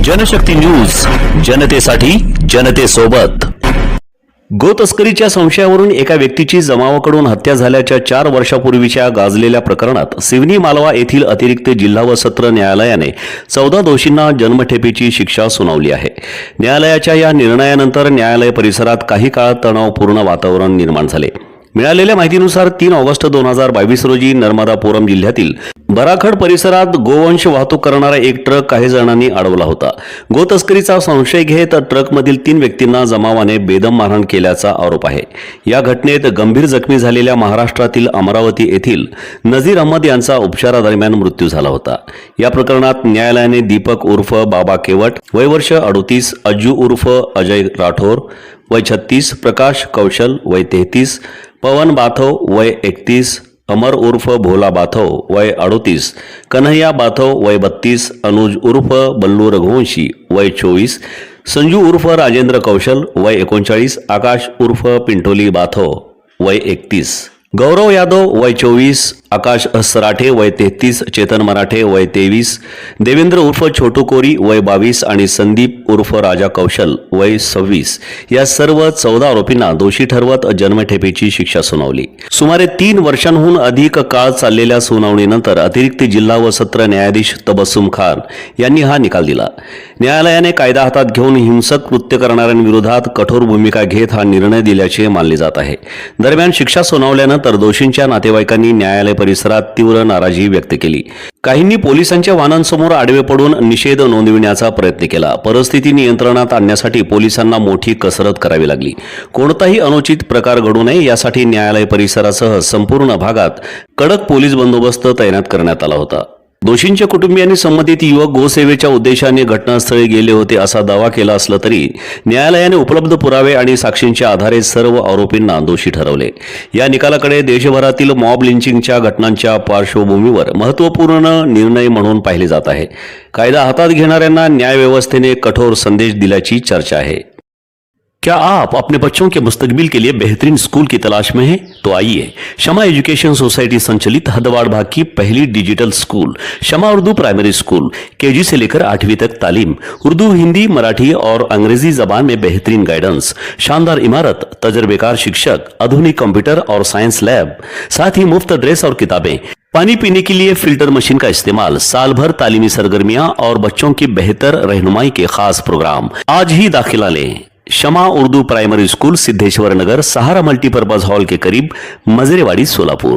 Janshakti news, जनतेसाठी जनतेसोबत। गो तस्करीच्या संशयावरून एका व्यक्तीची जमावाकडून हत्या झाल्याच्या 4 वर्षापूर्वीच्या गाजलेल्या प्रकरणात सिवनी मालवा येथील अतिरिक्त जिल्हा व सत्र न्यायालयाने 14 दोषींना जन्मठेपेची शिक्षा सुनावली आहे। न्यायालयाच्या या निर्णयानंतर न्यायालय परिसरात काही काळ तणावपूर्ण वातावरण निर्माण झाले। मिळालेल्या माहितीनुसार 3 ऑगस्ट 2022 रोजी नर्मदापुरम जिल्ह्यातील बराखड परिसरात गोवंश वाहतूक करणारा एक ट्रक काही जणांनी अडवला होता। गो तस्करीचा संशय घेत ट्रकमधील 3 व्यक्तींना जमावाने बेदम मारहाण केल्याचा आरोप आहे। या घटनेत गंभीर जखमी झालेल्या महाराष्ट्रातील अमरावती येथील नजीर अहमद यांचा उपचारादरम्यान मृत्यू झाला होता। या प्रकरणात न्यायालयाने दीपक उर्फ बाबा केवट वय वर्ष 38, अज्जू उर्फ अजय राठोर वय 36, प्रकाश कौशल वय 33, पवन बाथव वय 31, अमर उर्फ भोला बाथव वय 38, कन्हैया बाथव वय 32, अनुज उर्फ बल्लू रघुवंशी वय 24, संजू उर्फ राजेंद्र कौशल वय 39, आकाश उर्फ पिंटोली बाथव वय 31, गौरव यादव वय 24, आकाश सराठे वय 33, चेतन मराठे वय 23, देवेंद्र उर्फ छोटू कोरी वय 22 आणि संदीप उर्फ राजा कौशल वय 26 या सर्व 14 आरोपींना दोषी ठरवत जन्मठेपेची शिक्षा सुनावली। सुमारे 3 वर्षांहून अधिक काळ चाललेल्या सुनावणीनंतर अतिरिक्त जिल्हा व सत्र न्यायाधीश तबस्सुम खान यांनी हा निकाल दिला। न्यायालयाने कायदा हातात घेऊन हिंसक कृत्य करणाऱ्यांविरोधात कठोर भूमिका घेत हा निर्णय दिल्याचे मानले जात आहे। दरम्यान शिक्षा सुनावल्यानंतर दोषींच्या नातेवाईकांनी न्यायालय परिसरात तीव्र नाराजी व्यक्त केली। काहींनी पोलिसांच्या वाहनांसमोर आडवे पडून निषेध नोंदविण्याचा प्रयत्न केला। परिस्थिती नियंत्रणात आणण्यासाठी पोलिसांना मोठी कसरत करावी लागली। कोणताही अनुचित प्रकार घडू नये यासाठी न्यायालय परिसरासह संपूर्ण भागात कडक पोलीस बंदोबस्त तैनात करण्यात आला होता। दोषींच्या कुटुंबियांनी संबंधित युवक गोसेवेच्या उद्देशाने घटनास्थळी गेले होते असा दावा केला असला तरी न्यायालयाने उपलब्ध पुरावे आणि साक्षींच्या आधारे सर्व आरोपींना दोषी ठरवले। या निकालाकडे देशभरातील मॉब लिंचिंगच्या घटनांच्या पार्श्वभूमीवर महत्त्वपूर्ण निर्णय म्हणून पाहिले जात आहे। कायदा हातात घेणाऱ्यांना न्यायव्यवस्थेने कठोर संदेश दिल्याची चर्चा आहे। क्या आप अपने बच्चों के मुस्तकबिल के लिए बेहतरीन स्कूल की तलाश में हैं? तो आइए, शमा एजुकेशन सोसाइटी संचालित हदवाड़ भाग की पहली digital school Shama Urdu primary school KG से लेकर 8वीं तक तालीम, उर्दू, हिंदी, मराठी और अंग्रेजी जबान में बेहतरीन गाइडेंस, शानदार इमारत, तजर्बेकार शिक्षक, आधुनिक कंप्यूटर और साइंस लैब, साथ ही मुफ्त ड्रेस और किताबें, पानी पीने के लिए फिल्टर मशीन का इस्तेमाल, साल भर तालीमी सरगर्मियां और बच्चों की बेहतर रहनुमाई के खास प्रोग्राम। आज ही दाखिला लें। शमा उर्दू प्राइमरी स्कूल, सिद्धेश्वर नगर, सहारा मल्टीपर्पज हॉल के करीब, मजरेवाड़ी, सोलापुर।